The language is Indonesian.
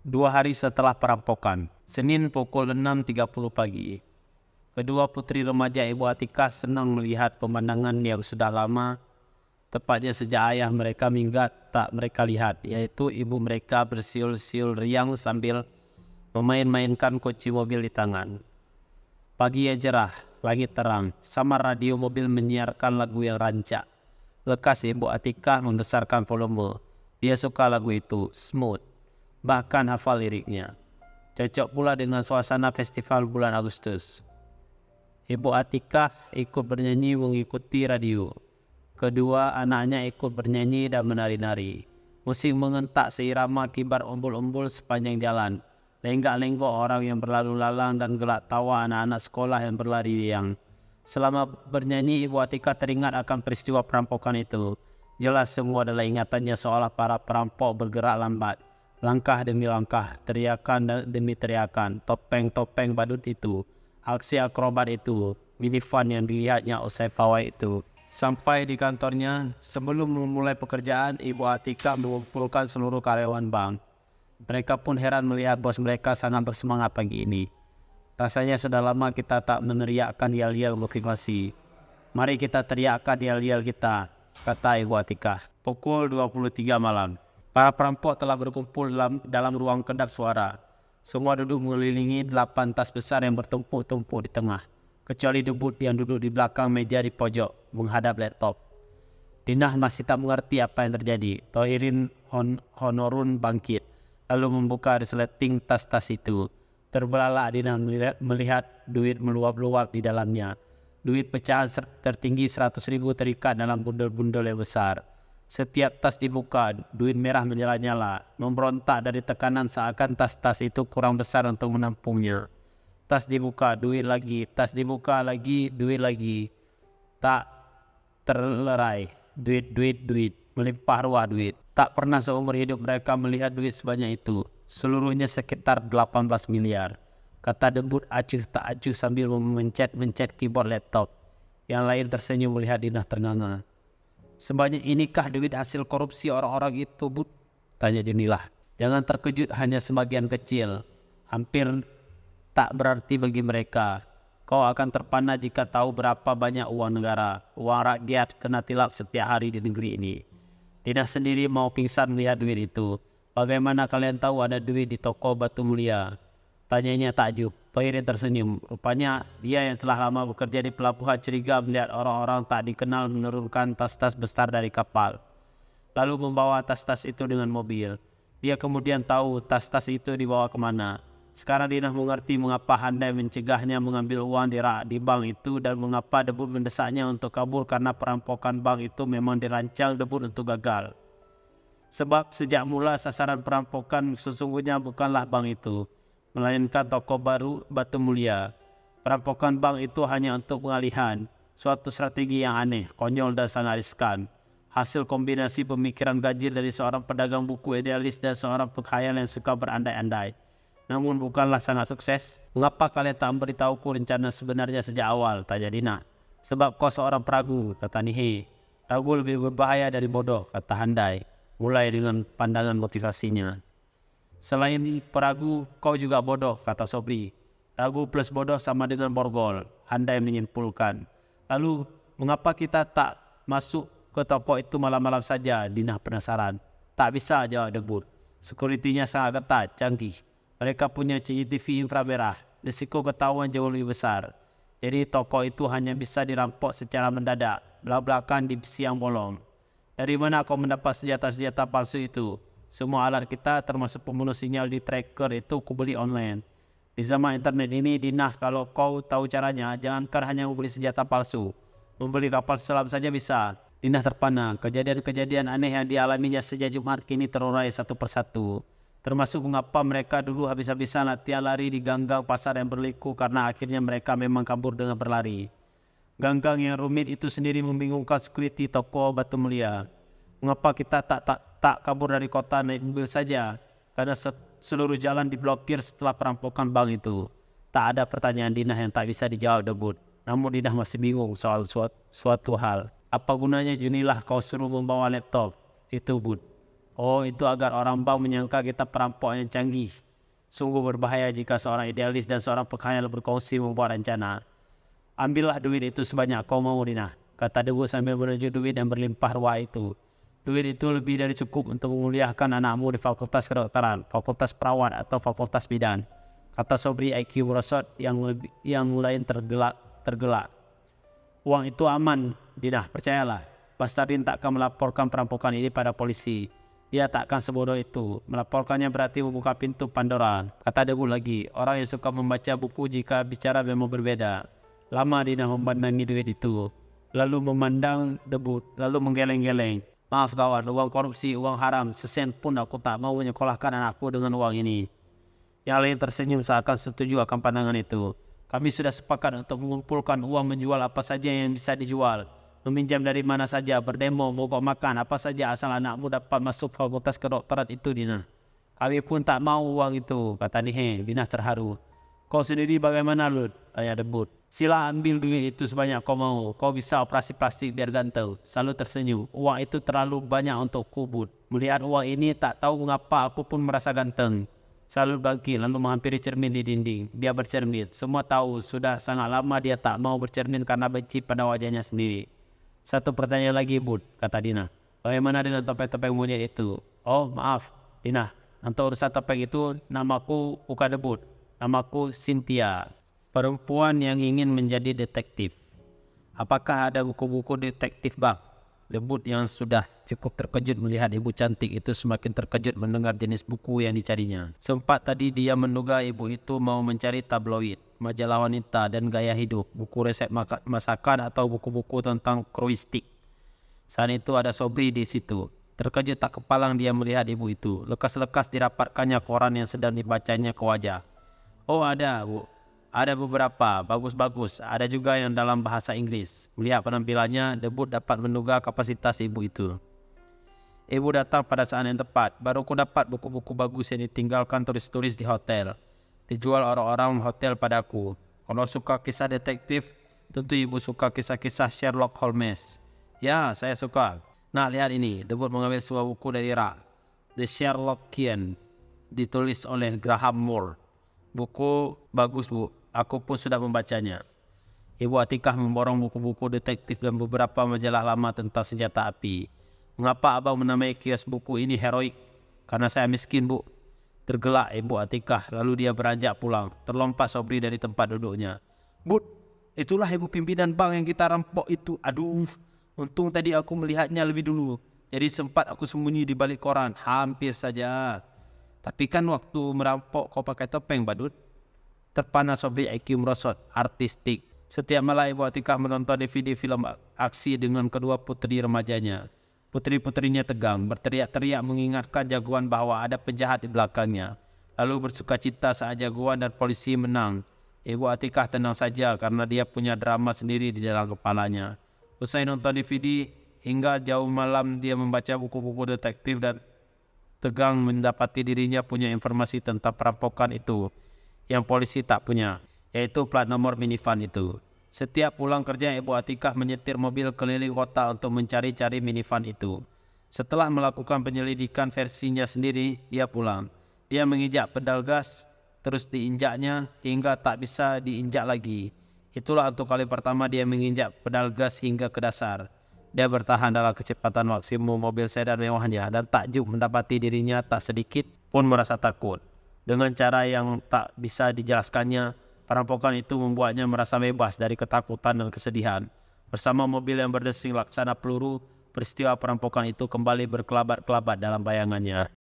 2 hari setelah perampokan, Senin pukul 6.30 pagi. Kedua putri remaja Ibu Atikah senang melihat pemandangan yang sudah lama, tepatnya sejak ayah mereka minggat tak mereka lihat, yaitu ibu mereka bersiul-siul riang sambil memain-mainkan kunci mobil di tangan. Pagi yang cerah, langit terang, samar radio mobil menyiarkan lagu yang rancak. Lekas Ibu Atikah membesarkan volume. Dia suka lagu itu, smooth. Bahkan hafal liriknya. Cocok pula dengan suasana festival bulan Agustus. Ibu Atikah ikut bernyanyi mengikuti radio. Kedua anaknya ikut bernyanyi dan menari-nari. Musik mengentak seirama kibar umbul-umbul sepanjang jalan. Lenggak-lenggok orang yang berlalu lalang dan gelak tawa anak-anak sekolah yang berlari riang. Selama bernyanyi, Ibu Atikah teringat akan peristiwa perampokan itu. Jelas semua adalah ingatannya seolah para perampok bergerak lambat. Langkah demi langkah, teriakan demi teriakan, topeng-topeng badut itu, aksi akrobat itu, minivan yang dilihatnya usai pawai itu. Sampai di kantornya, sebelum memulai pekerjaan, Ibu Atikah mengumpulkan seluruh karyawan bank. Mereka pun heran melihat bos mereka sangat bersemangat pagi ini. Rasanya sudah lama kita tak meneriakkan yel-yel motivasi. Mari kita teriakkan yel-yel kita, kata Ibu Atikah. Pukul 23 malam. Para perampok telah berkumpul dalam ruang kedap suara. Semua duduk mengelilingi 8 tas besar yang bertumpuk-tumpuk di tengah. Kecuali debut yang duduk di belakang meja di pojok, menghadap laptop. Dinah masih tak mengerti apa yang terjadi. Tohirin Honorun bangkit, lalu membuka resleting tas-tas itu. Terbelalak Dinah melihat duit meluap-luap di dalamnya. Duit pecahan tertinggi 100.000 terikat dalam bundel-bundel yang besar. Setiap tas dibuka, duit merah menyala-nyala, memberontak dari tekanan seakan tas-tas itu kurang besar untuk menampungnya. Tas dibuka, duit lagi, tas dibuka lagi, duit lagi. Tak terlerai, duit, melimpah ruah duit. Tak pernah seumur hidup mereka melihat duit sebanyak itu. Seluruhnya sekitar 18 miliar. Kata debut acuh tak acuh sambil memencet keyboard laptop. Yang lain tersenyum melihat Dinah ternganga. Sebanyak inikah duit hasil korupsi orang-orang itu, Bud? Tanya Junilah. Jangan terkejut, hanya sebagian kecil. Hampir tak berarti bagi mereka. Kau akan terpana jika tahu berapa banyak uang negara, uang rakyat kena tilap setiap hari di negeri ini. Dinah sendiri mau pingsan melihat duit itu. Bagaimana kalian tahu ada duit di toko Batu Mulia? Tanyanya takjub. Tohirin tersenyum. Rupanya dia yang telah lama bekerja di pelabuhan curiga melihat orang-orang tak dikenal menurunkan tas-tas besar dari kapal. Lalu membawa tas-tas itu dengan mobil. Dia kemudian tahu tas-tas itu dibawa kemana. Sekarang Dinah mengerti mengapa Handai mencegahnya mengambil uang di bank itu dan mengapa debut mendesaknya untuk kabur karena perampokan bank itu memang dirancang debut untuk gagal. Sebab sejak mula sasaran perampokan sesungguhnya bukanlah bank itu, melainkan toko baru Batu Mulia. Perampokan bank itu hanya untuk pengalihan, suatu strategi yang aneh, konyol dan sangat riskan. Hasil kombinasi pemikiran ganjil dari seorang pedagang buku idealis dan seorang penghayal yang suka berandai-andai. Namun bukanlah sangat sukses. Mengapa kalian tak memberitahuku rencana sebenarnya sejak awal? Tanya Dinah. Sebab kau seorang peragu, kata Nihe. Ragu lebih berbahaya dari bodoh, kata Handai. Mulai dengan pandangan motivasinya. Selain peragu, kau juga bodoh, kata Sobri. Ragu plus bodoh sama dengan borgol, Handai menyimpulkan. Lalu, mengapa kita tak masuk ke toko itu malam-malam saja? Dinah penasaran. Tak bisa, jawab debut. Sekuritinya sangat ketat, canggih. Mereka punya CCTV inframerah. Risiko ketahuan jauh lebih besar. Jadi toko itu hanya bisa dirampok secara mendadak, belak-belakan di siang bolong. Dari mana kau mendapat senjata-senjata palsu itu? Semua alat kita termasuk pembunuh sinyal di tracker itu kubeli online. Di zaman internet ini, Dinah, kalau kau tahu caranya, jangankan hanya membeli senjata palsu. Membeli kapal selam saja bisa. Dinah terpana. Kejadian-kejadian aneh yang dialaminya sejak Jumat kini terurai satu persatu. Termasuk mengapa mereka dulu habis-habisan latihan lari di ganggang pasar yang berliku karena akhirnya mereka memang kabur dengan berlari. Ganggang yang rumit itu sendiri membingungkan security toko Batu Mulia. Mengapa kita tak kabur dari kota naik mobil saja? Karena seluruh jalan diblokir setelah perampokan bank itu. Tak ada pertanyaan Dinah yang tak bisa dijawab debut. Namun Dinah masih bingung soal suatu hal. Apa gunanya Junilah kau suruh membawa laptop? Itu Bud. Oh, itu agar orang bank menyangka kita perampok yang canggih. Sungguh berbahaya jika seorang idealis dan seorang pengkhayal berkongsi membuat rencana. Ambillah duit itu sebanyak kau mau, Dina, kata Debu sambil menunjuk duit yang berlimpah ruah itu. Duit itu lebih dari cukup untuk menguliahkan anakmu di fakultas kedokteran, fakultas perawat atau fakultas bidan, kata Sobri IQ merosot yang lain tergelak. Uang itu aman, Dina, percayalah. Bastardin tak akan melaporkan perampokan ini pada polisi. Dia tak akan sebodoh itu. Melaporkannya berarti membuka pintu Pandora. Kata Debu lagi, orang yang suka membaca buku jika bicara memang berbeda. Lama Dina memandangi duit itu, lalu memandang Debu, lalu menggeleng-geleng. Maaf kawan, uang korupsi, uang haram, sesen pun aku tak mau menyekolahkan anakku dengan uang ini. Yang lain tersenyum seakan setuju akan pandangan itu. Kami sudah sepakat untuk mengumpulkan uang menjual apa saja yang bisa dijual. Meminjam dari mana saja, berdemo, mogok makan, apa saja asal anakmu dapat masuk fakultas kedokteran itu, Dina. Kami pun tak mau uang itu, kata Nihe. Dina terharu. Kau sendiri bagaimana, Lut? Tanya Debut. Sila ambil duit itu sebanyak kau mau. Kau bisa operasi plastik biar ganteng. Selalu tersenyum. Uang itu terlalu banyak untuk kubut. Melihat uang ini tak tahu mengapa aku pun merasa ganteng. Selalu bangkit lalu menghampiri cermin di dinding. Dia bercermin. Semua tahu sudah sangat lama dia tak mau bercermin karena benci pada wajahnya sendiri. Satu pertanyaan lagi, Bud, kata Dina. Bagaimana dengan topeng-topeng monyet itu? Oh, maaf, Dina. Untuk urusan topeng itu, namaku bukan Debut. Namaku Cynthia. Perempuan yang ingin menjadi detektif. Apakah ada buku-buku detektif, Bang? Debut yang sudah cukup terkejut melihat ibu cantik itu semakin terkejut mendengar jenis buku yang dicarinya. Sempat tadi dia menduga ibu itu mau mencari tabloid, majalah wanita dan gaya hidup, buku resep masakan atau buku-buku tentang kruistik. Saat itu ada Sobri di situ. Terkejut tak kepalang dia melihat ibu itu. Lekas-lekas dirapatkannya koran yang sedang dibacanya ke wajah. Oh ada, Bu. Ada beberapa, bagus-bagus. Ada juga yang dalam bahasa Inggris. Melihat penampilannya, Debut dapat menduga kapasitas ibu itu. Ibu datang pada saat yang tepat. Baru ku dapat buku-buku bagus yang ditinggalkan tulis-tulis di hotel. Dijual orang-orang hotel padaku. Kalau suka kisah detektif, tentu ibu suka kisah-kisah Sherlock Holmes. Ya, saya suka. Nah, lihat ini. Debut mengambil sebuah buku dari rak. The Sherlockian. Ditulis oleh Graham Moore. Buku bagus, Bu. Aku pun sudah membacanya. Ibu Atikah memborong buku-buku detektif dan beberapa majalah lama tentang senjata api. Mengapa abang menamai kios buku ini heroik? Karena saya miskin, Bu. Tergelak Ibu Atikah, lalu dia beranjak pulang. Terlompat Sobri dari tempat duduknya. Bud, itulah ibu pimpinan bank yang kita rampok itu. Aduh, untung tadi aku melihatnya lebih dulu. Jadi sempat aku sembunyi di balik koran. Hampir saja. Tapi kan waktu merampok kau pakai topeng, Badut. Terpana Sobri IQ merosot, artistik. Setiap malam Ibu Atikah menonton DVD film aksi dengan kedua putri remajanya. Putri-putrinya tegang, berteriak-teriak mengingatkan jagoan bahwa ada penjahat di belakangnya. Lalu bersukacita saat jagoan dan polisi menang. Ibu Atikah tenang saja karena dia punya drama sendiri di dalam kepalanya. Usai nonton DVD, hingga jauh malam dia membaca buku-buku detektif dan tegang mendapati dirinya punya informasi tentang perampokan itu yang polisi tak punya, yaitu plat nomor minivan itu. Setiap pulang kerja Ibu Atikah menyetir mobil keliling kota untuk mencari-cari minivan itu. Setelah melakukan penyelidikan versinya sendiri, dia pulang. Dia menginjak pedal gas, terus diinjaknya hingga tak bisa diinjak lagi. Itulah untuk kali pertama dia menginjak pedal gas hingga ke dasar. Dia bertahan dalam kecepatan maksimum mobil sedan mewahnya dan takjub mendapati dirinya tak sedikit pun merasa takut. Dengan cara yang tak bisa dijelaskannya, perampokan itu membuatnya merasa bebas dari ketakutan dan kesedihan. Bersama mobil yang berdesing laksana peluru, peristiwa perampokan itu kembali berkelabat-kelabat dalam bayangannya.